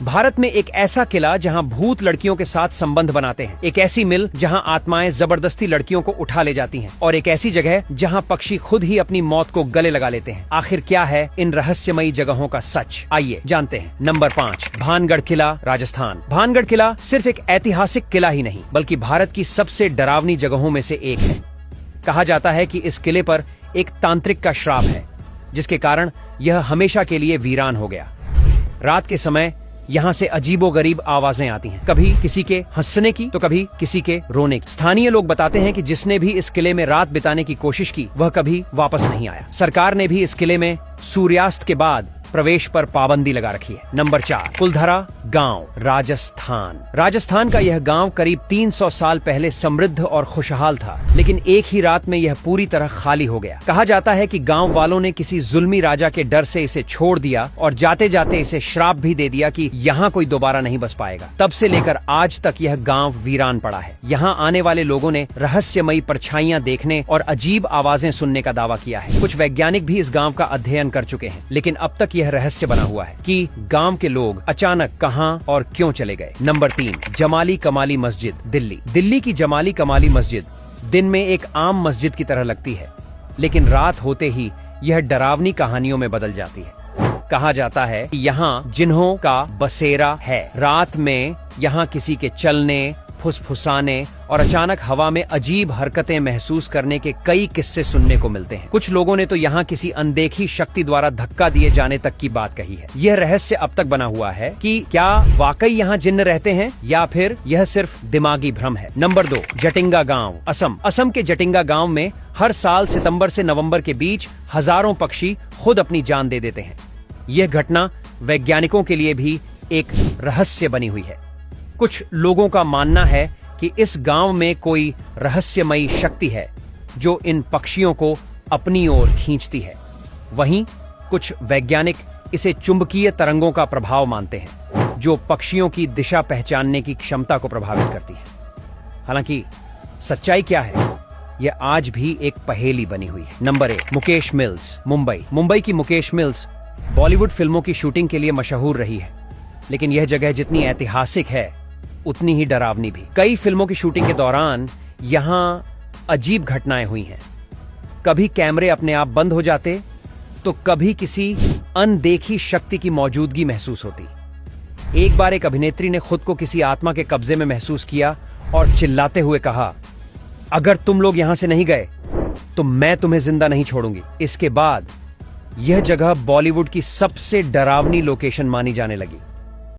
भारत में एक ऐसा किला जहां भूत लड़कियों के साथ संबंध बनाते हैं, एक ऐसी मिल जहां आत्माएं जबरदस्ती लड़कियों को उठा ले जाती हैं, और एक ऐसी जगह जहां पक्षी खुद ही अपनी मौत को गले लगा लेते हैं। आखिर क्या है इन रहस्यमयी जगहों का सच? आइए जानते हैं। नंबर 5, भानगढ़ किला, राजस्थान। भानगढ़ किला सिर्फ एक ऐतिहासिक किला ही नहीं, बल्कि भारत की सबसे डरावनी जगहों में से एक है। कहा जाता है कि इस किले पर एक तांत्रिक का श्राप है, जिसके कारण यह हमेशा के लिए वीरान हो गया। रात के समय यहाँ से अजीबोगरीब आवाजें आती हैं, कभी किसी के हंसने की तो कभी किसी के रोने की। स्थानीय लोग बताते हैं कि जिसने भी इस किले में रात बिताने की कोशिश की वह कभी वापस नहीं आया। सरकार ने भी इस किले में सूर्यास्त के बाद प्रवेश पर पाबंदी लगा रखी है। नंबर 4, कुलधरा गांव, राजस्थान। राजस्थान का यह गांव करीब 300 साल पहले समृद्ध और खुशहाल था, लेकिन एक ही रात में यह पूरी तरह खाली हो गया। कहा जाता है कि गांव वालों ने किसी जुल्मी राजा के डर से इसे छोड़ दिया और जाते जाते इसे श्राप भी दे दिया कि यहाँ कोई दोबारा नहीं बस पाएगा। तब से लेकर आज तक यह गांव वीरान पड़ा है। यहाँ आने वाले लोगों ने रहस्यमयी परछाइयां देखने और अजीब आवाजें सुनने का दावा किया है। कुछ वैज्ञानिक भी इस गांव का अध्ययन कर चुके हैं, लेकिन अब तक यह रहस्य बना हुआ है कि गांव के लोग अचानक कहां और क्यों चले गए। नंबर 3, जमाली कमाली मस्जिद, दिल्ली। दिल्ली की जमाली कमाली मस्जिद दिन में एक आम मस्जिद की तरह लगती है, लेकिन रात होते ही यह डरावनी कहानियों में बदल जाती है। कहा जाता है कि यहाँ जिन्हों का बसेरा है। रात में यहाँ किसी के चलने, फुसफुसाने और अचानक हवा में अजीब हरकतें महसूस करने के कई किस्से सुनने को मिलते हैं। कुछ लोगों ने तो यहाँ किसी अनदेखी शक्ति द्वारा धक्का दिए जाने तक की बात कही है। यह रहस्य अब तक बना हुआ है कि क्या वाकई यहाँ जिन्न रहते हैं या फिर यह सिर्फ दिमागी भ्रम है। नंबर 2, जटिंगा गांव, असम। असम के जटिंगा गांव में हर साल सितंबर से नवंबर के बीच हजारों पक्षी खुद अपनी जान दे देते हैं। यह घटना वैज्ञानिकों के लिए भी एक रहस्य बनी हुई है। कुछ लोगों का मानना है कि इस गांव में कोई रहस्यमयी शक्ति है जो इन पक्षियों को अपनी ओर खींचती है। वहीं कुछ वैज्ञानिक इसे चुंबकीय तरंगों का प्रभाव मानते हैं, जो पक्षियों की दिशा पहचानने की क्षमता को प्रभावित करती है। हालांकि सच्चाई क्या है, यह आज भी एक पहेली बनी हुई है। Number 1, Mukesh Mills, Mumbai. मुंबई की मुकेश मिल्स बॉलीवुड फिल्मों की शूटिंग के लिए मशहूर रही है, लेकिन यह जगह जितनी ऐतिहासिक है उतनी ही डरावनी भी। कई फिल्मों की शूटिंग के दौरान यहाँ अजीब घटनाएं हुई हैं। कभी कैमरे अपने आप बंद हो जाते तो कभी किसी अनदेखी शक्ति की मौजूदगी महसूस होती। एक बार एक अभिनेत्री ने खुद को किसी आत्मा के कब्जे में महसूस किया और चिल्लाते हुए कहा, अगर तुम लोग यहां से नहीं गए तो मैं तुम्हें जिंदा नहीं छोड़ूंगी। इसके बाद यह जगह बॉलीवुड की सबसे डरावनी लोकेशन मानी जाने लगी।